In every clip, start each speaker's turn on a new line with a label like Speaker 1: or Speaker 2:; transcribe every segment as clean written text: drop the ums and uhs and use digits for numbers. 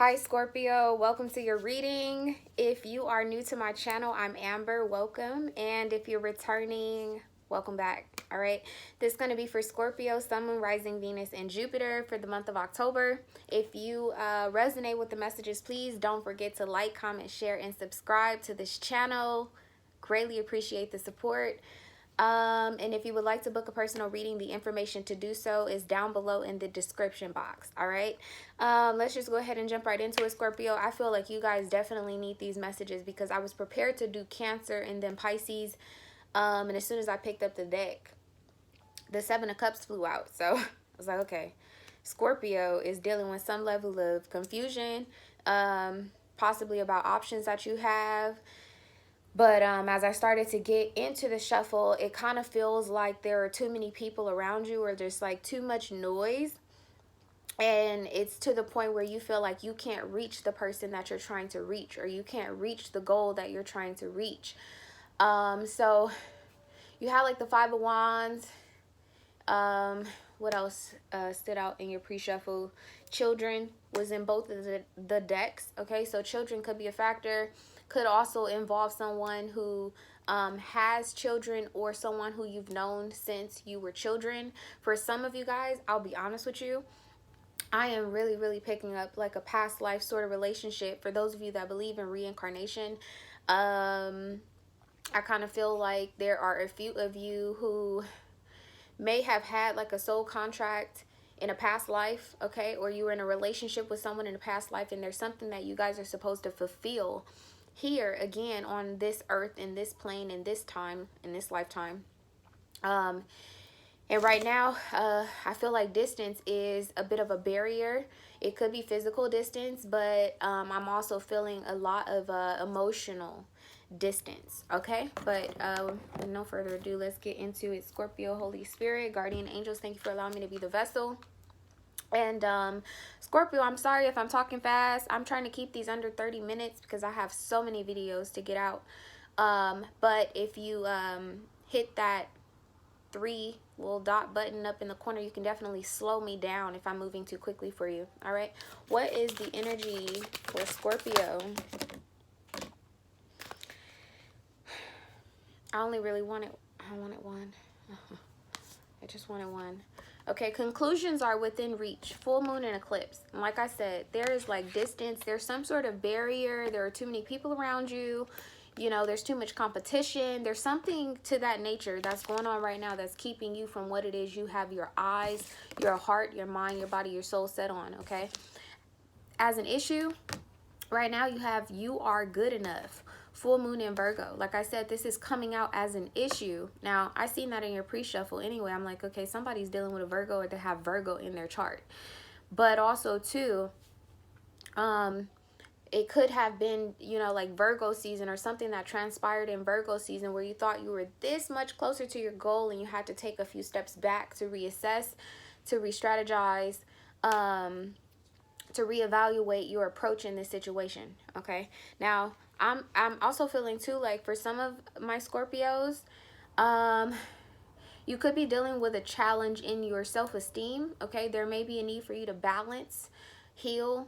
Speaker 1: Hi Scorpio, welcome to your reading. If you are new to my channel, I'm Amber, welcome. And if you're returning, welcome back. All right, this is going to be for Scorpio, Sun, Moon, Rising, Venus, and Jupiter for the month of October. If you resonate with the messages, please don't forget to like, comment, share, and subscribe to this channel. Greatly appreciate the support. And if you would like to book a personal reading, the information to do so is down below in the description box. All right, let's just go ahead and jump right into it, Scorpio. I feel like you guys definitely need these messages because I was prepared to do Cancer and then Pisces, and as soon as I picked up the deck, the Seven of Cups flew out. So I was like, okay, Scorpio is dealing with some level of confusion, possibly about options that you have. But as I started to get into the shuffle, it kind of feels like there are too many people around you, or there's like too much noise. And it's to the point where you feel like you can't reach the person that you're trying to reach, or you can't reach the goal that you're trying to reach. So you have like the Five of Wands. What else stood out in your pre-shuffle? Children was in both of the decks. Okay, so children could be a factor. Could also involve someone who has children, or someone who you've known since you were children. For some of you guys, I'll be honest with you, I am really picking up like a past life sort of relationship. For those of you that believe in reincarnation, I kind of feel like there are a few of you who may have had like a soul contract in a past life, okay? Or you were in a relationship with someone in a past life, and there's something that you guys are supposed to fulfill here again on this earth, in this plane, in this time, in this lifetime. And right now, I feel like distance is a bit of a barrier. It could be physical distance, but I'm also feeling a lot of emotional distance, okay? But with no further ado, let's get into it. Scorpio, Holy Spirit, Guardian Angels, thank you for allowing me to be the vessel. And Scorpio, I'm sorry if I'm talking fast. I'm trying to keep these under 30 minutes because I have so many videos to get out. But if you hit that 3 little dot button up in the corner, you can definitely slow me down if I'm moving too quickly for you. All right, what is the energy for Scorpio? I wanted one. I just wanted one. Okay, conclusions are within reach. Full moon and eclipse. And like I said, there is like distance. There's some sort of barrier. There are too many people around you. You know, there's too much competition. There's something to that nature that's going on right now that's keeping you from what it is you have your eyes, your heart, your mind, your body, your soul set on, okay? As an issue, right now you have you are good enough. Full moon in Virgo. Like I said, this is coming out as an issue. Now, I seen that in your pre-shuffle anyway. I'm like, okay, somebody's dealing with a Virgo, or they have Virgo in their chart. But also, too, it could have been, you know, like Virgo season, or something that transpired in Virgo season where you thought you were this much closer to your goal, and you had to take a few steps back to reassess, to re-strategize, to reevaluate your approach in this situation. Okay, now I'm also feeling too, like for some of my Scorpios, you could be dealing with a challenge in your self-esteem. Okay, there may be a need for you to balance, heal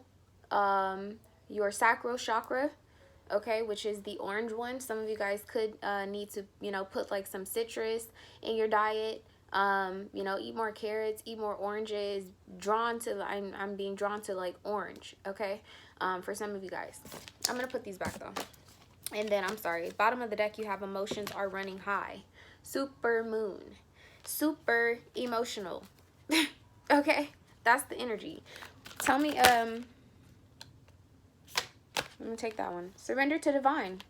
Speaker 1: your sacral chakra, okay, which is the orange one. Some of you guys could need to, you know, put like some citrus in your diet. You know, eat more carrots, eat more oranges. Drawn to, I'm being drawn to like orange, okay, for some of you guys. I'm gonna put these back though. And then, I'm sorry, bottom of the deck, you have emotions are running high. Super moon, super emotional. Okay, that's the energy. Tell me, I'm gonna take that one. Surrender to divine.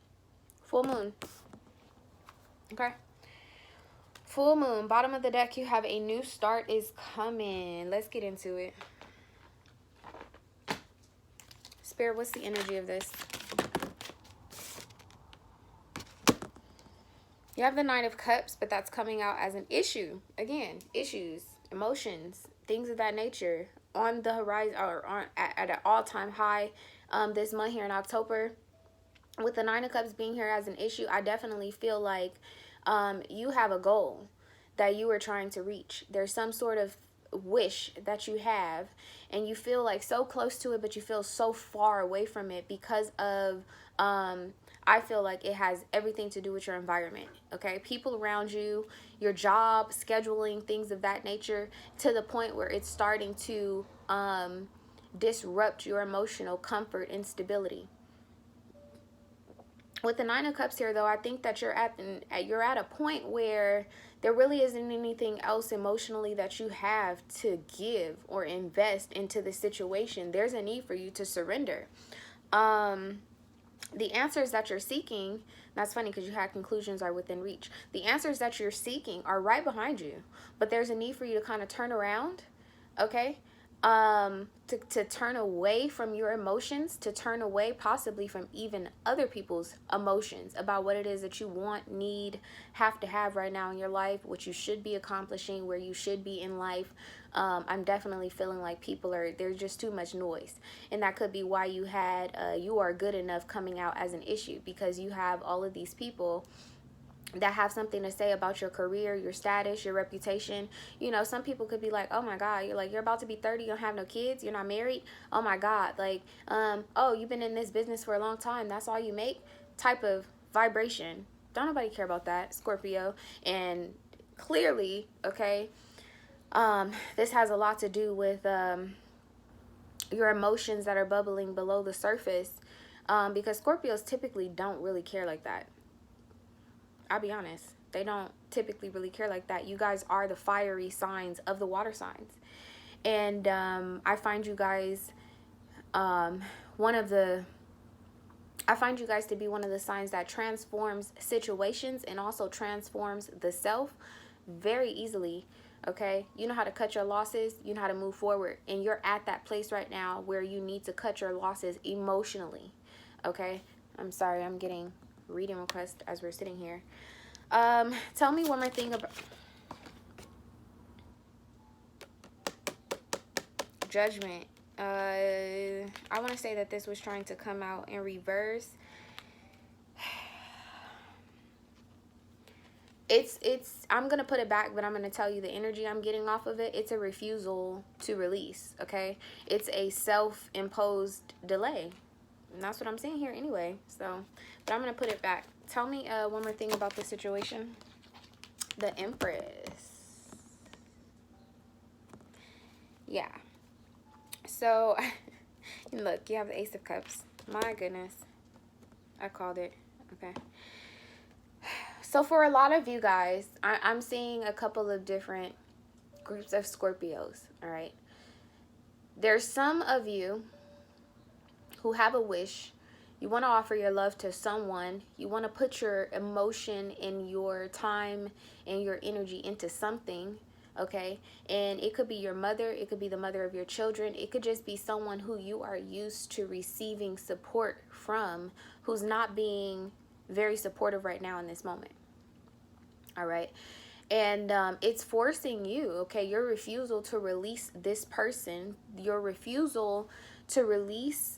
Speaker 1: Full moon. Okay. Full moon, bottom of the deck, you have a new start is coming. Let's get into it. Spirit, what's the energy of this? You have the Nine of Cups, but that's coming out as an issue. Again, issues, emotions, things of that nature on the horizon, or at an all-time high this month here in October. With the Nine of Cups being here as an issue, I definitely feel like you have a goal that you are trying to reach. There's some sort of wish that you have, and you feel like so close to it, but you feel so far away from it because of I feel like it has everything to do with your environment, okay? People around you, your job, scheduling, things of that nature, to the point where it's starting to disrupt your emotional comfort and stability. With the Nine of Cups here, though, I think that you're at a point where there really isn't anything else emotionally that you have to give or invest into the situation. There's a need for you to surrender. The answers that you're seeking, that's funny because you had conclusions are within reach. The answers that you're seeking are right behind you, but there's a need for you to kind of turn around, okay? To turn away from your emotions, to turn away possibly from even other people's emotions about what it is that you want, need, have to have right now in your life, what you should be accomplishing, where you should be in life. I'm definitely feeling like there's just too much noise, and that could be why you had you are good enough coming out as an issue, because you have all of these people that have something to say about your career, your status, your reputation. You know, some people could be like, oh my God, you're about to be 30, you don't have no kids, you're not married. Oh my God, oh, you've been in this business for a long time, that's all you make, type of vibration. Don't nobody care about that, Scorpio. And clearly, okay, this has a lot to do with your emotions that are bubbling below the surface, because Scorpios typically don't really care like that. I'll be honest. They don't typically really care like that. You guys are the fiery signs of the water signs. And I find you guys I find you guys to be one of the signs that transforms situations and also transforms the self very easily. Okay, you know how to cut your losses, you know how to move forward, and you're at that place right now where you need to cut your losses emotionally. Okay, I'm sorry, I'm getting reading request as we're sitting here. Tell me one more thing about Judgment. I want to say that this was trying to come out in reverse. I'm gonna put it back, but I'm gonna tell you the energy I'm getting off of it. It's a refusal to release. Okay, it's a self-imposed delay. And that's what I'm seeing here anyway. So, but I'm going to put it back. Tell me one more thing about this situation. The Empress. Yeah. So, look, you have the Ace of Cups. My goodness. I called it. Okay. So, for a lot of you guys, I'm seeing a couple of different groups of Scorpios. All right. There's some of you who have a wish. You want to offer your love to someone. You want to put your emotion and your time and your energy into something, okay? And it could be your mother. It could be the mother of your children. It could just be someone who you are used to receiving support from, who's not being very supportive right now in this moment, all right? And it's forcing you, okay? Your refusal to release this person, your refusal to release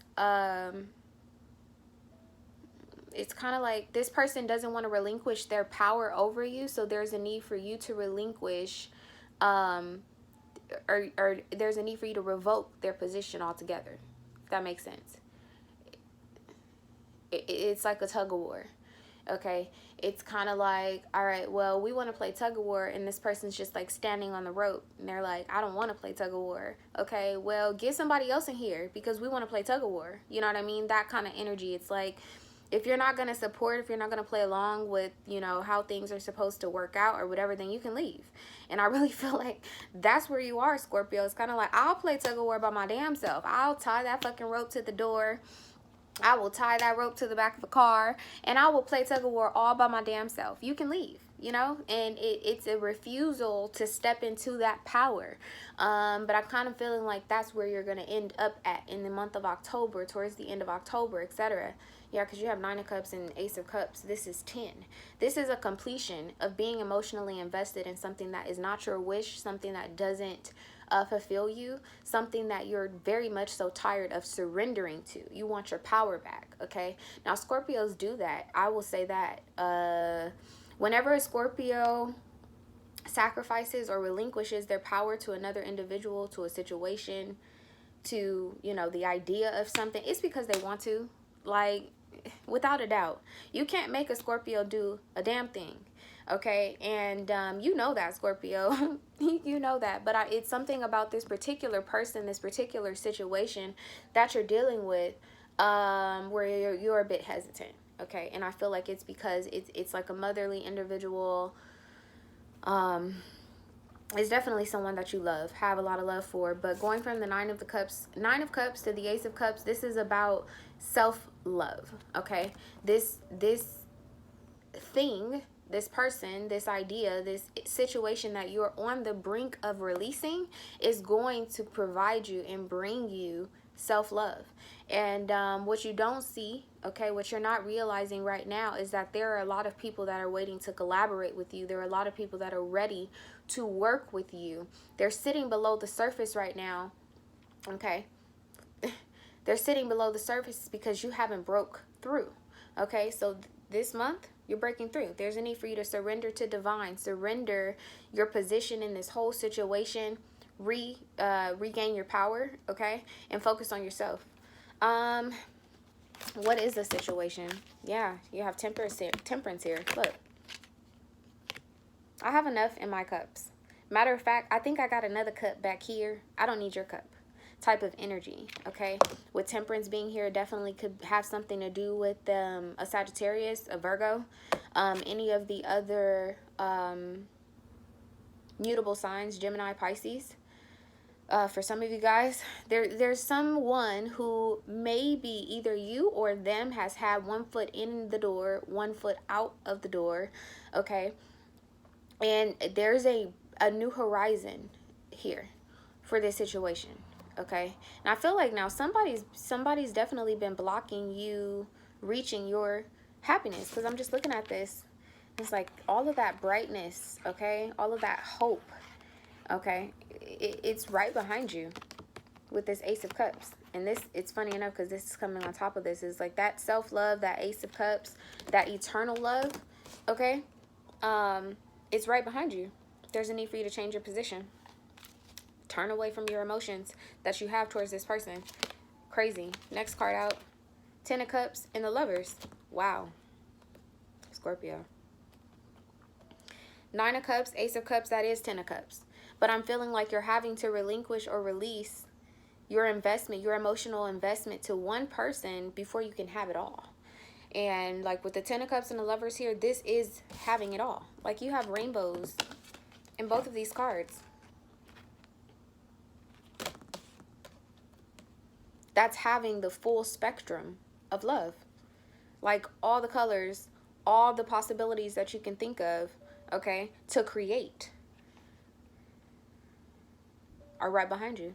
Speaker 1: it's kind of like this person doesn't want to relinquish their power over you, so there's a need for you to relinquish or there's a need for you to revoke their position altogether, if that makes sense. It's like a tug of war, okay? It's kind of like, all right, well, we want to play tug of war, and this person's just like standing on the rope, and they're like, I don't want to play tug of war. Okay, well, get somebody else in here because we want to play tug of war. You know what I mean? That kind of energy. It's like, if you're not going to support, if you're not going to play along with, you know, how things are supposed to work out or whatever, then you can leave. And I really feel like that's where you are, Scorpio. It's kind of like, I'll play tug of war by my damn self. I'll tie that fucking rope to the door. I will tie that rope to the back of a car, and I will play tug of war all by my damn self. You can leave, you know, and it's a refusal to step into that power. But I'm kind of feeling like that's where you're going to end up at in the month of October, towards the end of October, etc. Yeah, because you have Nine of Cups and Ace of Cups. This is 10. This is a completion of being emotionally invested in something that is not your wish, something that doesn't fulfill you, something that you're very much so tired of surrendering to. You want your power back, okay? Now, Scorpios do that. I will say that whenever a Scorpio sacrifices or relinquishes their power to another individual, to a situation, to, you know, the idea of something, it's because they want to. Like, without a doubt, you can't make a Scorpio do a damn thing. Okay, and you know that, Scorpio. You know that, but it's something about this particular person, this particular situation that you're dealing with, where you're a bit hesitant. Okay, and I feel like it's because it's like a motherly individual. It's definitely someone that you love, have a lot of love for. But going from the Nine of Cups to the Ace of Cups, this is about self-love. Okay, this thing, this person, this idea, this situation that you're on the brink of releasing is going to provide you and bring you self-love. And what you don't see, okay, what you're not realizing right now is that there are a lot of people that are waiting to collaborate with you. There are a lot of people that are ready to work with you. They're sitting below the surface right now, okay? They're sitting below the surface because you haven't broke through, okay? So this month, you're breaking through. There's a need for you to surrender to divine, surrender your position in this whole situation, regain your power, okay, and focus on yourself. What is the situation? Yeah, you have temperance here. Look, I have enough in my cups. Matter of fact, I think I got another cup back here. I don't need your cup type of energy, okay? With temperance being here, definitely could have something to do with a Sagittarius, a Virgo, any of the other mutable signs, Gemini, Pisces. For some of you guys, there's someone who maybe either you or them has had one foot in the door, one foot out of the door, okay? And there's a new horizon here for this situation, okay? And I feel like now somebody's definitely been blocking you reaching your happiness, because I'm just looking at this. It's like all of that brightness, okay? All of that hope, okay? It's right behind you with this Ace of Cups. And this, it's funny enough because this is coming on top of this, is like that self-love, that Ace of Cups, that eternal love, okay? It's right behind you. There's a need for you to change your position. Turn away from your emotions that you have towards this person. Crazy. Next card out. Ten of Cups and the Lovers. Wow. Scorpio. Nine of Cups, Ace of Cups, that is Ten of Cups. But I'm feeling like you're having to relinquish or release your investment, your emotional investment to one person before you can have it all. And like with the Ten of Cups and the Lovers here, this is having it all. Like you have rainbows in both of these cards. That's having the full spectrum of love. Like all the colors, all the possibilities that you can think of, okay, to create are right behind you.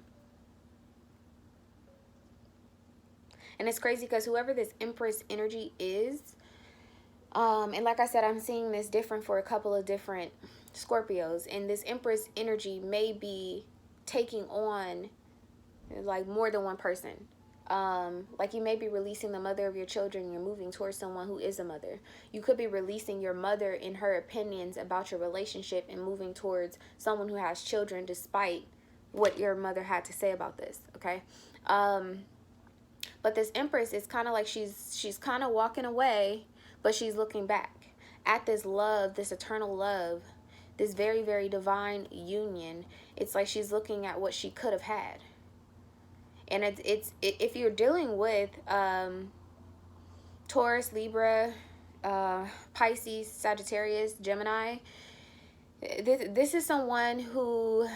Speaker 1: And it's crazy because whoever this Empress energy is, and like I said, I'm seeing this different for a couple of different Scorpios. And this Empress energy may be taking on like more than one person. Like you may be releasing the mother of your children. You're moving towards someone who is a mother. You could be releasing your mother in her opinions about your relationship and moving towards someone who has children despite what your mother had to say about this, okay? But this Empress is kind of like she's kind of walking away, but she's looking back at this love, this eternal love, this very, very divine union. It's like she's looking at what she could have had. And if you're dealing with Taurus, Libra, Pisces, Sagittarius, Gemini, this is someone who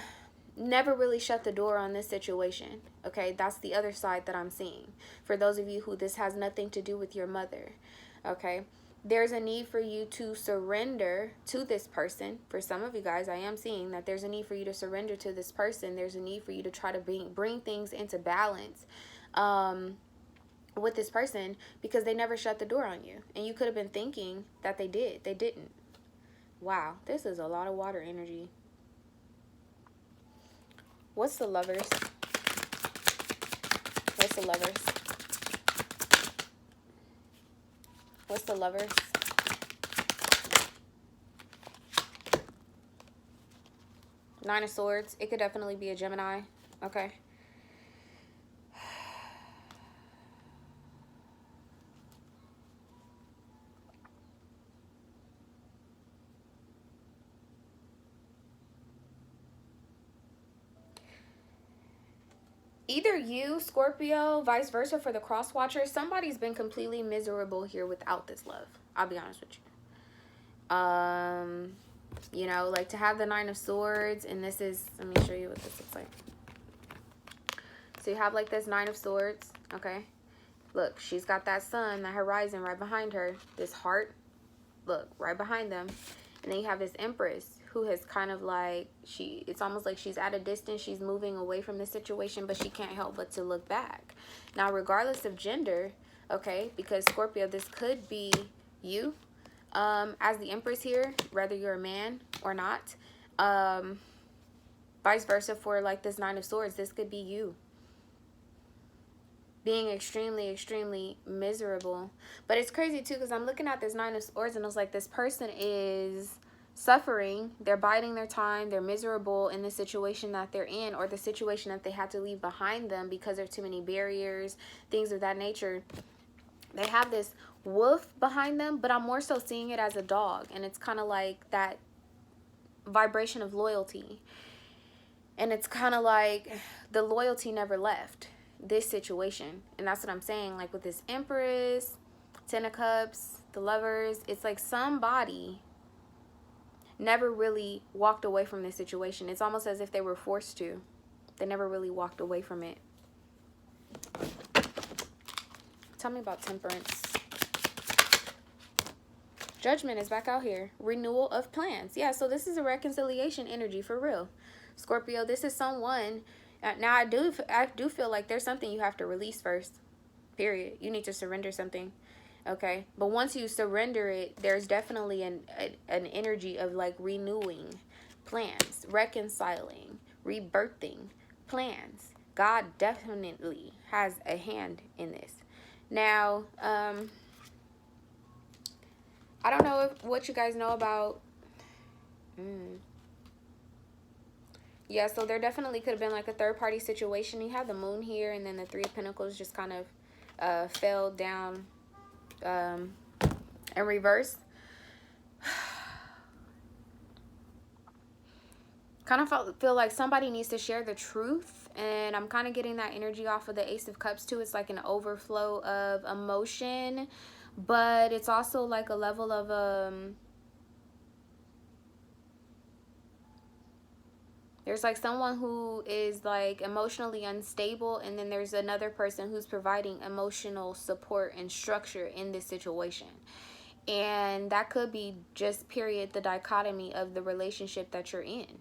Speaker 1: never really shut the door on this situation, okay? That's the other side that I'm seeing. For those of you who this has nothing to do with your mother, okay? There's a need for you to surrender to this person. For some of you guys, I am seeing that there's a need for you to surrender to this person. There's a need for you to try to bring things into balance with this person because they never shut the door on you. And you could have been thinking that they did. They didn't. Wow, this is a lot of water energy. What's the Lovers? What's the Lovers? What's the Lovers? Nine of Swords. It could definitely be a Gemini. Okay. Either you, Scorpio, vice versa for the cross watcher, somebody's been completely miserable here without this love. I'll be honest with you. You know, like to have the Nine of Swords, and this is, let me show you what this looks like. So you have like this Nine of Swords, okay? Look, she's got that sun, that horizon right behind her. This heart, look, right behind them. And then you have this Empress who has kind of like, it's almost like she's at a distance. She's moving away from the situation, but she can't help but to look back. Now, regardless of gender, okay, because Scorpio, this could be you as the Empress here, whether you're a man or not. Vice versa for like this Nine of Swords, this could be you being extremely, extremely miserable. But it's crazy too, because I'm looking at this Nine of Swords and it's like this person is suffering. They're biding their time. They're miserable in the situation that they're in, or the situation that they had to leave behind them because of too many barriers, things of that nature. They have this wolf behind them, but I'm more so seeing it as a dog, and it's kind of like that vibration of loyalty. And it's kind of like the loyalty never left this situation. And that's what I'm saying, like with this Empress, Ten of Cups, the Lovers, it's like somebody never really walked away from this situation. It's almost as if they were forced to. They never really walked away from it. Tell me about Temperance. Judgment is back out here. Renewal of plans. Yeah, so this is a reconciliation energy for real. Scorpio, this is someone. Now, I do feel like there's something you have to release first. Period. You need to surrender something. Okay? But once you surrender it, there's definitely an energy of like renewing plans, reconciling, rebirthing plans. God definitely has a hand in this. Now, I don't know what you guys know about... Yeah, so there definitely could have been like a third-party situation. You have the Moon here, and then the Three of Pentacles just kind of fell down in reverse. Kind of feel like somebody needs to share the truth, and I'm kind of getting that energy off of the Ace of Cups too. It's like an overflow of emotion, but it's also like a level of there's like someone who is like emotionally unstable, and then there's another person who's providing emotional support and structure in this situation. And that could be just period the dichotomy of the relationship that you're in,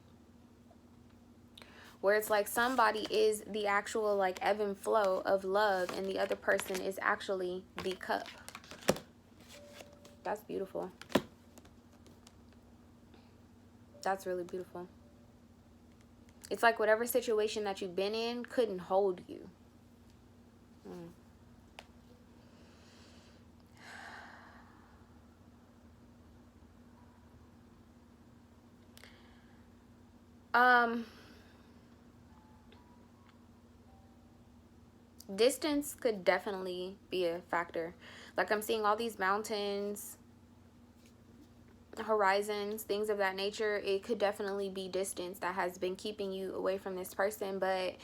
Speaker 1: where it's like somebody is the actual like ebb and flow of love, and the other person is actually the cup. That's beautiful. That's really beautiful. It's like whatever situation that you've been in couldn't hold you. Distance could definitely be a factor. Like I'm seeing all these mountains, horizons, things of that nature. It could definitely be distance that has been keeping you away from this person. But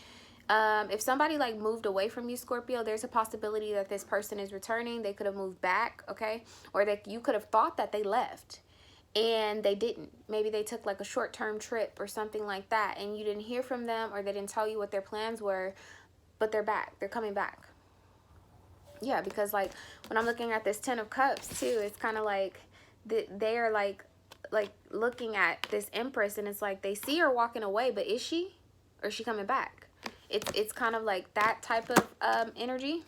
Speaker 1: if somebody like moved away from you, Scorpio, there's a possibility that this person is returning. They could have moved back, okay? Or that you could have thought that they left and they didn't. Maybe they took like a short-term trip or something like that, and you didn't hear from them, or they didn't tell you what their plans were, but they're back. They're coming back. Yeah, because like when I'm looking at this Ten of Cups too, it's kind of like they are like looking at this Empress, and it's like they see her walking away, but is she, or is she coming back? It's kind of like that type of energy.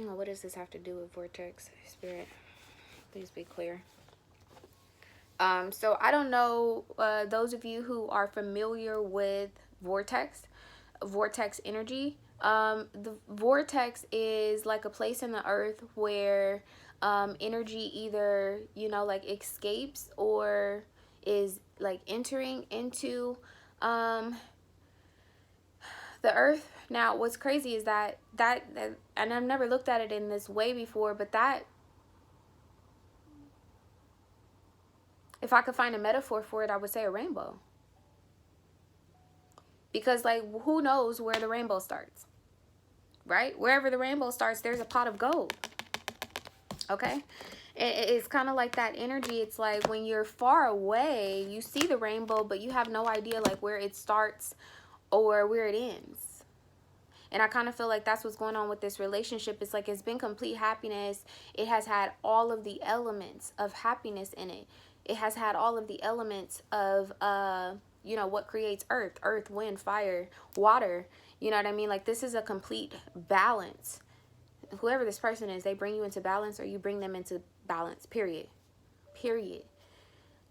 Speaker 1: Oh, what does this have to do with Vortex? Spirit, please be clear. So I don't know, those of you who are familiar with vortex energy, The vortex is like a place in the earth where energy either, you know, like escapes or is like entering into um, the earth. Now, what's crazy is that and I've never looked at it in this way before, but that, if I could find a metaphor for it, I would say a rainbow. Because, like, who knows where the rainbow starts, right? Wherever the rainbow starts, there's a pot of gold, okay? It's kind of like that energy. It's like when you're far away, you see the rainbow, but you have no idea, like, where it starts or where it ends. And I kind of feel like that's what's going on with this relationship. It's like it's been complete happiness. It has had all of the elements of happiness in it. It has had all of the elements of, you know, what creates earth, wind, fire, water. You know what I mean? Like, this is a complete balance. Whoever this person is, they bring you into balance or you bring them into balance, period. Period.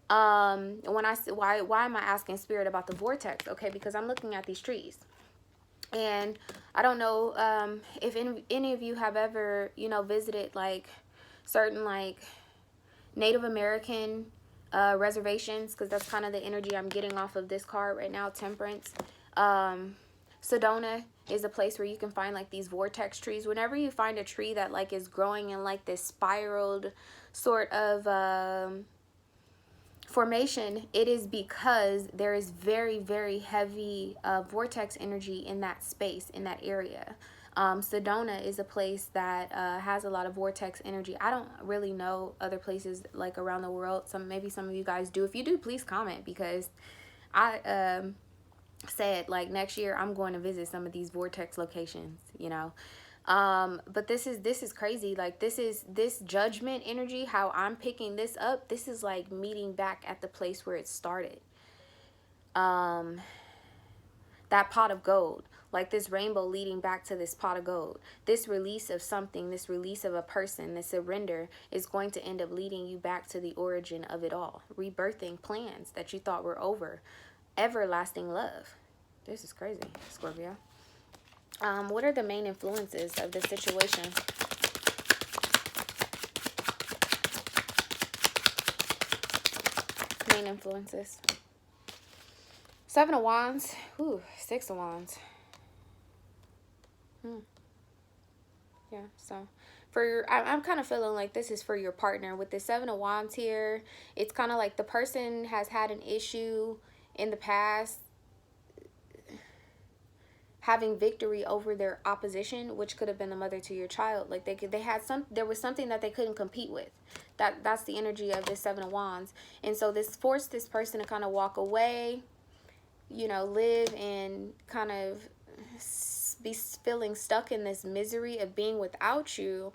Speaker 1: When I say, why am I asking spirit about the vortex? Okay, because I'm looking at these trees. And I don't know if any of you have ever, you know, visited like certain like Native American reservations, because that's kind of the energy I'm getting off of this card right now, Temperance. Sedona is a place where you can find like these vortex trees. Whenever you find a tree that like is growing in like this spiraled sort of formation, it is because there is very, very heavy vortex energy in that space, in that area. Sedona is a place that has a lot of vortex energy. I don't really know other places like around the world. Maybe some of you guys do. If you do, please comment, because I said like next year I'm going to visit some of these vortex locations, you know. But this is crazy. Like, this judgment energy, how I'm picking this up, this is like meeting back at the place where it started. That pot of gold, like this rainbow leading back to this pot of gold. This release of something, this release of a person, this surrender is going to end up leading you back to the origin of it all. Rebirthing plans that you thought were over. Everlasting love. This is crazy, Scorpio. What are the main influences of this situation? Main influences. 7 of Wands. Ooh, 6 of Wands. Yeah, so I'm kind of feeling like this is for your partner. With the 7 of Wands here, it's kind of like the person has had an issue in the past having victory over their opposition, which could have been the mother to your child. Like there was something that they couldn't compete with. That's the energy of this 7 of Wands. And so this forced this person to kind of walk away, you know, live and kind of be feeling stuck in this misery of being without you.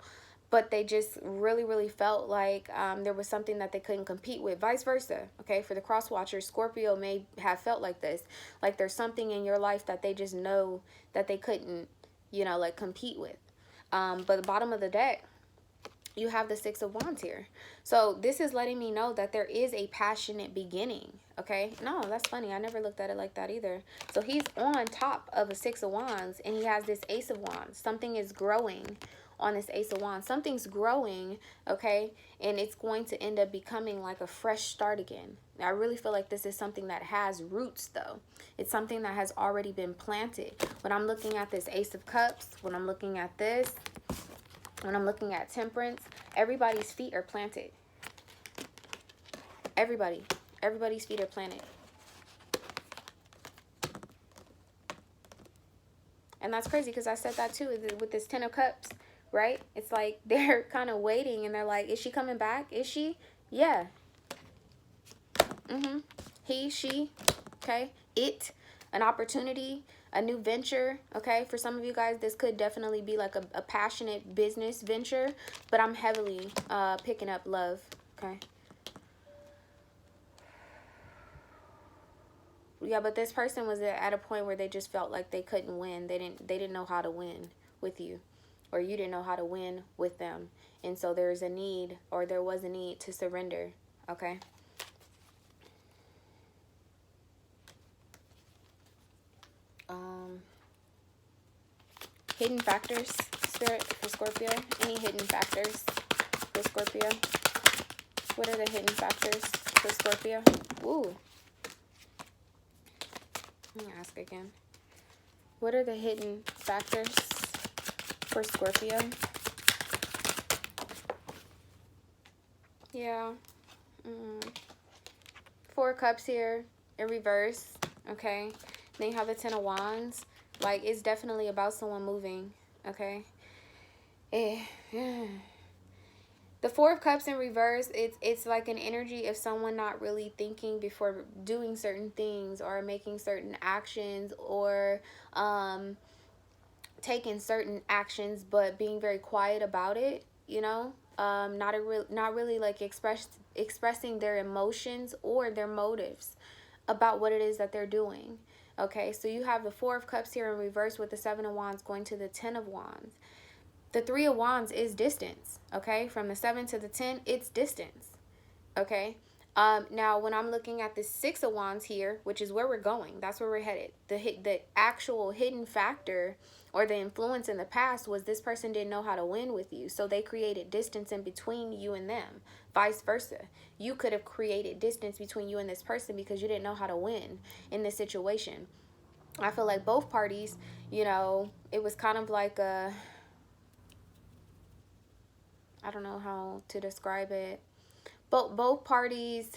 Speaker 1: But they just really, really felt like there was something that they couldn't compete with. Vice versa, okay? For the cross watchers, Scorpio may have felt like this. Like there's something in your life that they just know that they couldn't, you know, like compete with. But the bottom of the deck, you have the 6 of Wands here. So this is letting me know that there is a passionate beginning, okay? No, that's funny. I never looked at it like that either. So he's on top of a 6 of Wands, and he has this Ace of Wands. Something is growing on this Ace of Wands. Something's growing, okay? And it's going to end up becoming like a fresh start again. I really feel like this is something that has roots, though. It's something that has already been planted. When I'm looking at this Ace of Cups, when I'm looking at this, when I'm looking at Temperance, everybody's feet are planted. Everybody's feet are planted. And that's crazy because I said that too with this 10 of Cups, right? It's like they're kind of waiting and they're like, is she coming back? Is she? Yeah. He, she, okay? It, an opportunity, a new venture, okay? For some of you guys, this could definitely be like a passionate business venture, but I'm heavily picking up love, okay? Yeah, but this person was at a point where they just felt like they couldn't win. They didn't know how to win with you, or you didn't know how to win with them. And so there was a need to surrender, okay? Hidden factors, Spirit, for Scorpio. Any hidden factors for Scorpio? What are the hidden factors for Scorpio? Ooh. Let me ask again. What are the hidden factors for Scorpio? Yeah. Four of Cups here in reverse. Okay. Then you have the Ten of Wands. Like, it's definitely about someone moving. Okay. The Four of Cups in reverse, it's like an energy of someone not really thinking before doing certain things or making certain actions or taking certain actions, but being very quiet about it, you know? Not really like expressing their emotions or their motives about what it is that they're doing. Okay, so you have the Four of Cups here in reverse with the Seven of Wands going to the Ten of Wands. The Three of Wands is distance, okay? From the 7 to the 10, it's distance, okay? Now, when I'm looking at the Six of Wands here, which is where we're going, that's where we're headed. The actual hidden factor or the influence in the past was this person didn't know how to win with you, so they created distance in between you and them. Vice versa. You could have created distance between you and this person because you didn't know how to win in this situation. I feel like both parties, you know, it was kind of like a... I don't know how to describe it. Both parties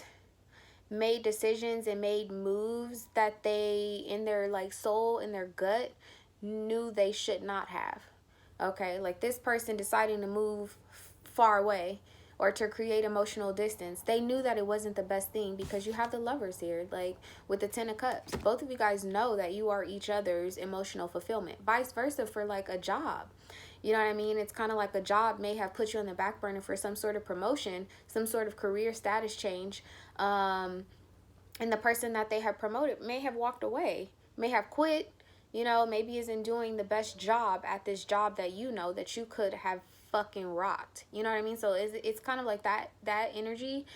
Speaker 1: made decisions and made moves that they, in their like soul, in their gut, knew they should not have. Okay, like this person deciding to move far away or to create emotional distance. They knew that it wasn't the best thing because you have the Lovers here, like with the Ten of Cups. Both of you guys know that you are each other's emotional fulfillment. Vice versa for like a job. You know what I mean? It's kind of like a job may have put you on the back burner for some sort of promotion, some sort of career status change. And the person that they have promoted may have walked away, may have quit, you know, maybe isn't doing the best job at this job that you know that you could have fucking rocked. You know what I mean? So it's kind of like that energy.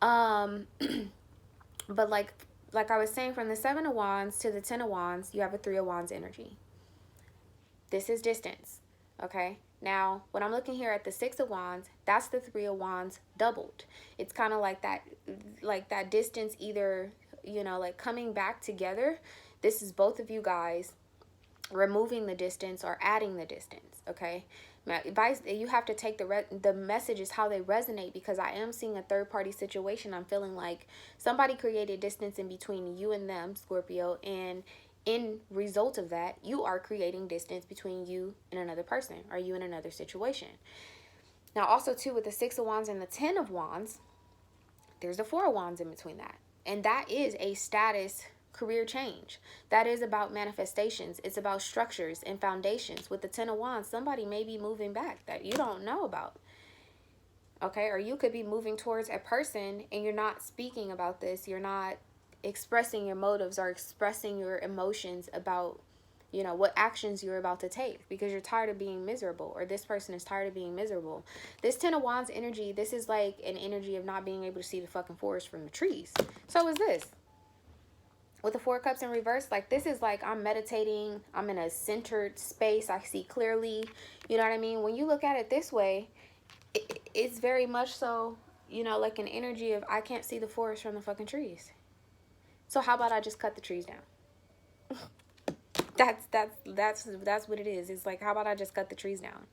Speaker 1: But like I was saying, from the Seven of Wands to the Ten of Wands, you have a Three of Wands energy. This is distance. Okay, now when I'm looking here at the Six of Wands, that's the Three of Wands doubled. It's kind of like that distance, either, you know, like coming back together. This is both of you guys removing the distance or adding the distance. Okay, now, advice, you have to take the messages how they resonate, because I am seeing a third party situation. I'm feeling like somebody created distance in between you and them, Scorpio, and in result of that, you are creating distance between you and another person, or you in another situation. Now, also too, with the Six of Wands and the Ten of Wands, there's the Four of Wands in between that, and that is a status career change. That is about manifestations. It's about structures and foundations. With the Ten of Wands, somebody may be moving back that you don't know about. Okay, or you could be moving towards a person and you're not speaking about this. You're not expressing your motives or expressing your emotions about, you know, what actions you're about to take, because you're tired of being miserable, or this person is tired of being miserable. This Ten of Wands energy, this is like an energy of not being able to see the fucking forest from the trees. So is this. With the Four of Cups in reverse, like this is like I'm meditating, I'm in a centered space, I see clearly, you know what I mean? When you look at it this way, it's very much so, you know, like an energy of I can't see the forest from the fucking trees. So how about I just cut the trees down? That's what it is. It's like, how about I just cut the trees down?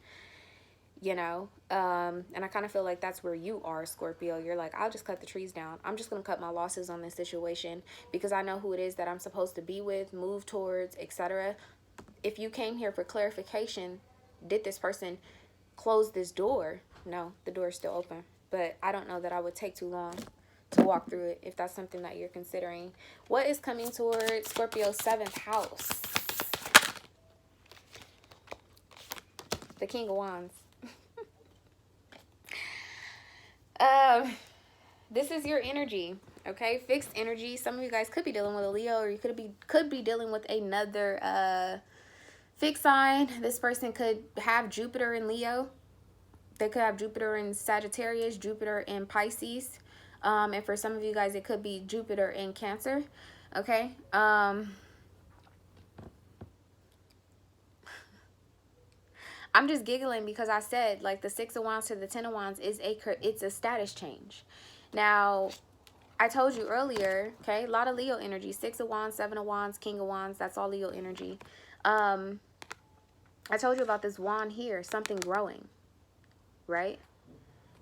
Speaker 1: You know, and I kind of feel like that's where you are, Scorpio. You're like, I'll just cut the trees down. I'm just going to cut my losses on this situation because I know who it is that I'm supposed to be with, move towards, etc. If you came here for clarification, did this person close this door? No, the door is still open. But I don't know that I would take too long to walk through it if that's something that you're considering. What is coming towards Scorpio's 7th house? The King of Wands. This is your energy, okay? Fixed energy. Some of you guys could be dealing with a Leo, or you could be dealing with another fixed sign. This person could have Jupiter in Leo. They could have Jupiter in Sagittarius, Jupiter in Pisces. And for some of you guys, it could be Jupiter in Cancer, okay? I'm just giggling because I said, like, the Six of Wands to the Ten of Wands is it's a status change. Now, I told you earlier, okay, a lot of Leo energy. Six of Wands, Seven of Wands, King of Wands. That's all Leo energy. I told you about this wand here, something growing, right?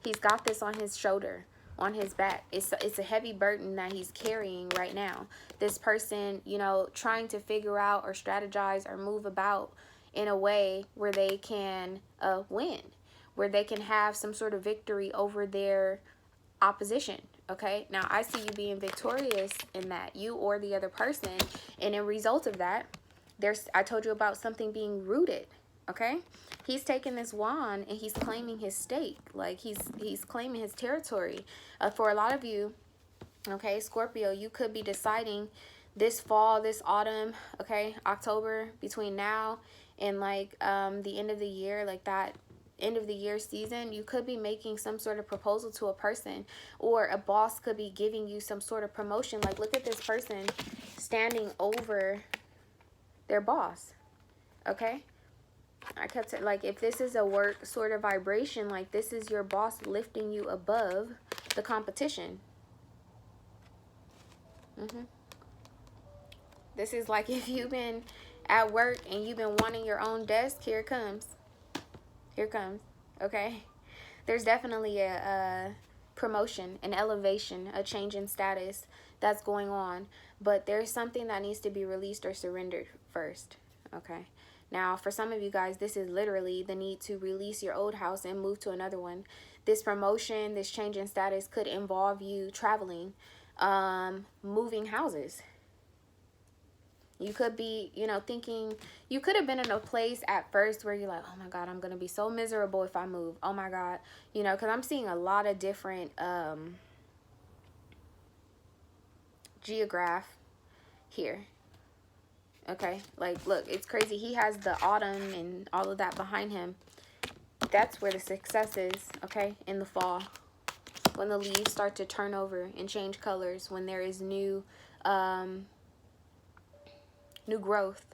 Speaker 1: He's got this on his shoulder, on his back. It's a heavy burden that he's carrying right now. This person, you know, trying to figure out or strategize or move about in a way where they can win, where they can have some sort of victory over their opposition. Okay, now I see you being victorious in that, you or the other person, and in result of that, I told you about something being rooted. Okay, he's taking this wand and he's claiming his stake, like he's claiming his territory. For a lot of you, okay, Scorpio, you could be deciding this fall, this autumn, okay, October, between now and like the end of the year, like that end of the year season, you could be making some sort of proposal to a person, or a boss could be giving you some sort of promotion. Like, look at this person standing over their boss. Okay, I kept saying, like, if this is a work sort of vibration, like, this is your boss lifting you above the competition. This is like if you've been at work and you've been wanting your own desk, here it comes. Here it comes. Okay, there's definitely a promotion, an elevation, a change in status that's going on, but there's something that needs to be released or surrendered first. Okay, now for some of you guys, this is literally the need to release your old house and move to another one. This promotion, this change in status could involve you traveling, moving houses. You could be, you know, thinking, you could have been in a place at first where you're like, oh my God, I'm going to be so miserable if I move. Oh my God. You know, because I'm seeing a lot of different geograph here. Okay, like, look, it's crazy. He has the autumn and all of that behind him. That's where the success is, okay, in the fall. When the leaves start to turn over and change colors, when there is new growth,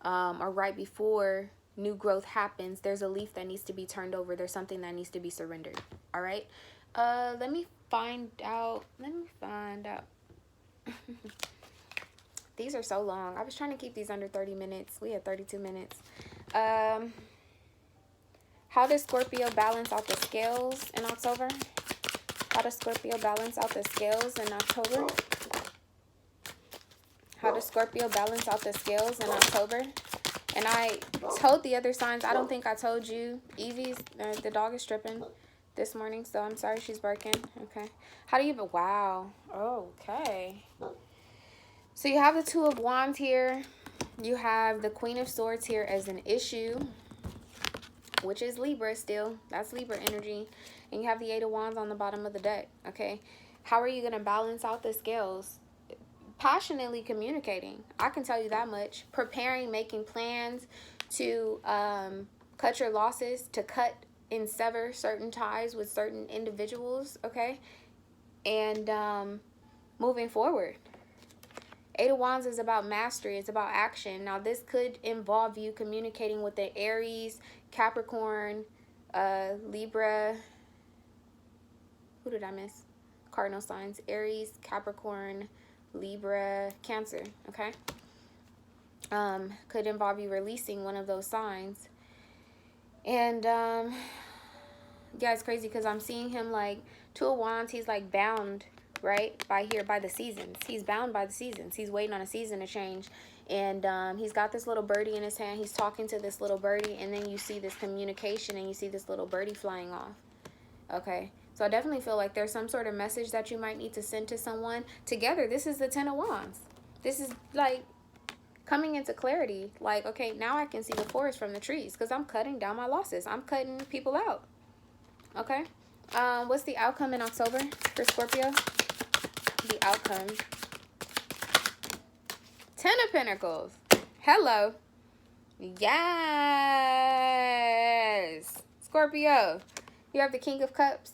Speaker 1: or right before new growth happens, there's a leaf that needs to be turned over. There's something that needs to be surrendered. All right, let me find out. These are so long. I was trying to keep these under 30 minutes. We had 32 minutes. How does Scorpio balance out the scales in October? How does Scorpio balance out the scales in October? How does Scorpio balance out the scales in October? And I told the other signs, I don't think I told you. Evie's, the dog is stripping this morning, so I'm sorry she's barking. Okay. How do you, wow. Okay. So you have the Two of Wands here. You have the Queen of Swords here as an issue, which is Libra still. That's Libra energy. And you have the Eight of Wands on the bottom of the deck. Okay. How are you going to balance out the scales? Passionately communicating. I can tell you that much. Preparing, making plans to cut your losses, to cut and sever certain ties with certain individuals. Okay. And moving forward. Eight of Wands is about mastery. It's about action. Now, this could involve you communicating with the Aries, Capricorn, Libra. Who did I miss? Cardinal signs. Aries, Capricorn, Libra, Cancer. Okay. Could involve you releasing one of those signs. And, yeah, it's crazy because I'm seeing him like Two of Wands. He's like bound, right, by the seasons. He's bound by the seasons. He's waiting on a season to change, and he's got this little birdie in his hand. He's talking to this little birdie, and then you see this communication, and you see this little birdie flying off. Okay, so I definitely feel like there's some sort of message that you might need to send to someone. Together, this is the Ten of Wands. This is like coming into clarity. Like, okay, now I can see the forest from the trees because I'm cutting down my losses. I'm cutting people out. Okay, what's the outcome in October for Scorpio? The outcome. Ten of Pentacles. Hello. Yes. Scorpio. You have the King of Cups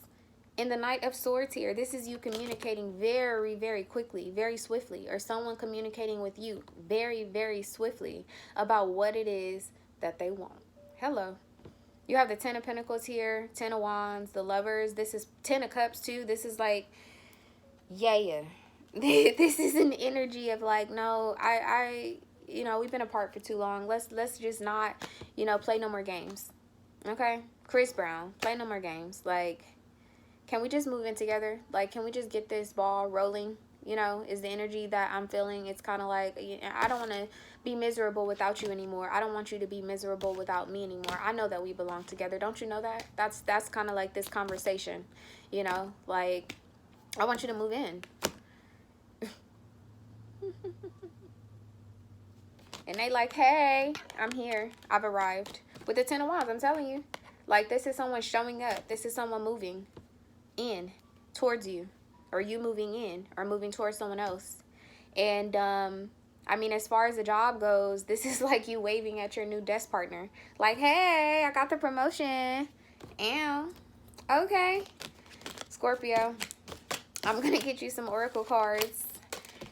Speaker 1: and the Knight of Swords here. This is you communicating very, very quickly, very swiftly, or someone communicating with you very, very swiftly about what it is that they want. Hello. You have the 10 of Pentacles here, 10 of Wands, the Lovers. This is 10 of Cups too. This is like, yeah. This is an energy of like, no, you know, we've been apart for too long. Let's just not, you know, play no more games. Okay? Chris Brown, play no more games. Like, can we just move in together? Like, can we just get this ball rolling? You know, is the energy that I'm feeling. It's kind of like, I don't want to be miserable without you anymore. I don't want you to be miserable without me anymore. I know that we belong together. Don't you know that? That's kind of like this conversation, you know, like, I want you to move in. And they like, hey, I'm here. I've arrived. With the 10 of Wands, I'm telling you. Like, this is someone showing up. This is someone moving in towards you. Or you moving in. Or moving towards someone else. And, I mean, as far as the job goes, this is like you waving at your new desk partner. Like, hey, I got the promotion. Ow. Okay. Scorpio, I'm going to get you some oracle cards.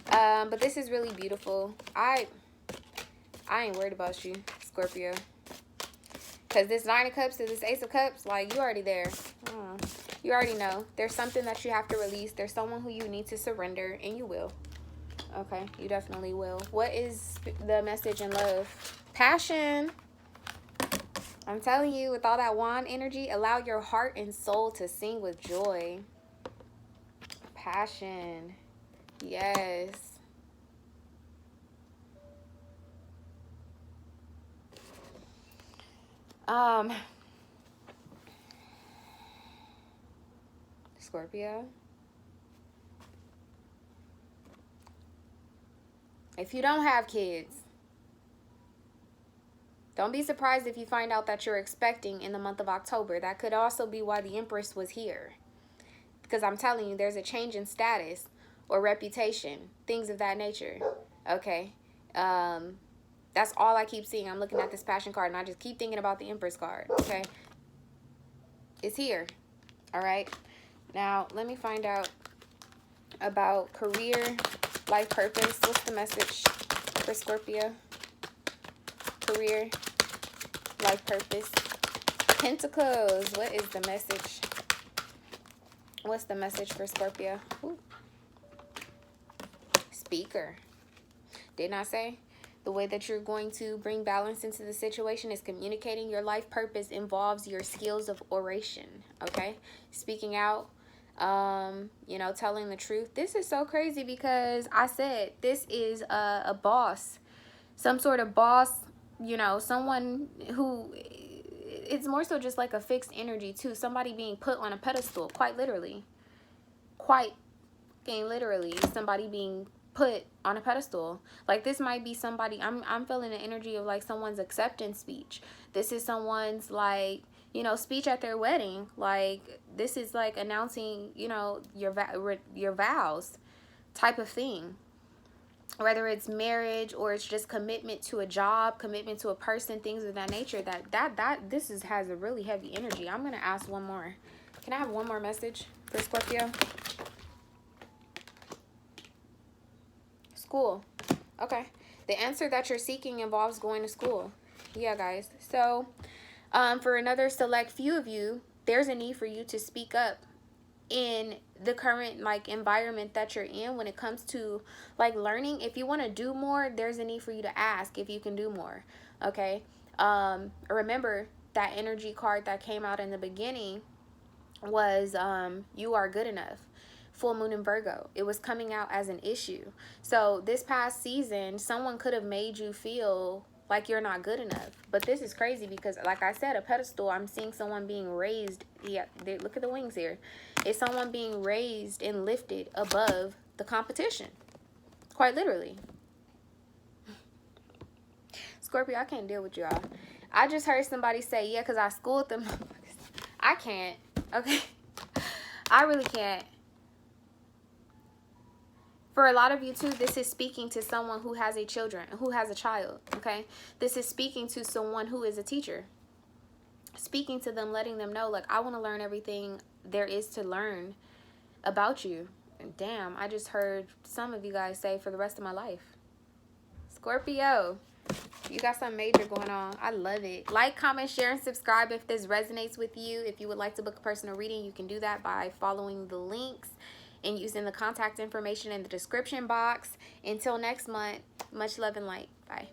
Speaker 1: But this is really beautiful. I ain't worried about you, Scorpio. Because this 9 of Cups to this Ace of Cups, like, you already there. You already know. There's something that you have to release. There's someone who you need to surrender, and you will. Okay, you definitely will. What is the message in love? Passion. I'm telling you, with all that wand energy, allow your heart and soul to sing with joy. Passion. Yes. Scorpio. If you don't have kids, don't be surprised if you find out that you're expecting in the month of October. That could also be why the Empress was here. Because I'm telling you, there's a change in status or reputation, things of that nature. Okay. That's all I keep seeing. I'm looking at this Passion card and I just keep thinking about the Empress card. Okay. It's here. All right. Now, let me find out about career, life purpose. What's the message for Scorpio? Career, life purpose. Pentacles. What is the message? What's the message for Scorpio? Ooh. Speaker. Didn't I say? The way that you're going to bring balance into the situation is communicating. Your life purpose involves your skills of oration. Okay? Speaking out. You know, telling the truth. This is so crazy because I said this is a boss. Some sort of boss, you know, someone who, it's more so just like a fixed energy too. Somebody being put on a pedestal, quite literally. Quite literally, somebody being put on a pedestal. Like, this might be somebody, I'm feeling the energy of like someone's acceptance speech. This is someone's, like, you know, speech at their wedding. Like, this is like announcing, you know, your vows type of thing. Whether it's marriage or it's just commitment to a job, commitment to a person, things of that nature. This has a really heavy energy. I'm gonna ask one more. Can I have one more message for Scorpio? School. Okay. The answer that you're seeking involves going to school. Yeah, guys. So, for another select few of you, there's a need for you to speak up in the current, like, environment that you're in when it comes to, like, learning. If you want to do more, there's a need for you to ask if you can do more. Okay. Remember that energy card that came out in the beginning was you are good enough. Full moon in Virgo. It was coming out as an issue. So this past season, someone could have made you feel like you're not good enough. But this is crazy because, like I said, a pedestal, I'm seeing someone being raised. Yeah, look at the wings here. It's someone being raised and lifted above the competition. Quite literally. Scorpio, I can't deal with y'all. I just heard somebody say, yeah, because I schooled them. I can't. Okay. I really can't. For a lot of you too, this is speaking to someone who has a child, okay? This is speaking to someone who is a teacher. Speaking to them, letting them know, like, I want to learn everything there is to learn about you. And damn, I just heard some of you guys say for the rest of my life. Scorpio, You got something major going on. I love it. Like, comment, share, and subscribe if this resonates with you. If you would like to book a personal reading, you can do that by following the links and using the contact information in the description box. Until next month, much love and light. Bye.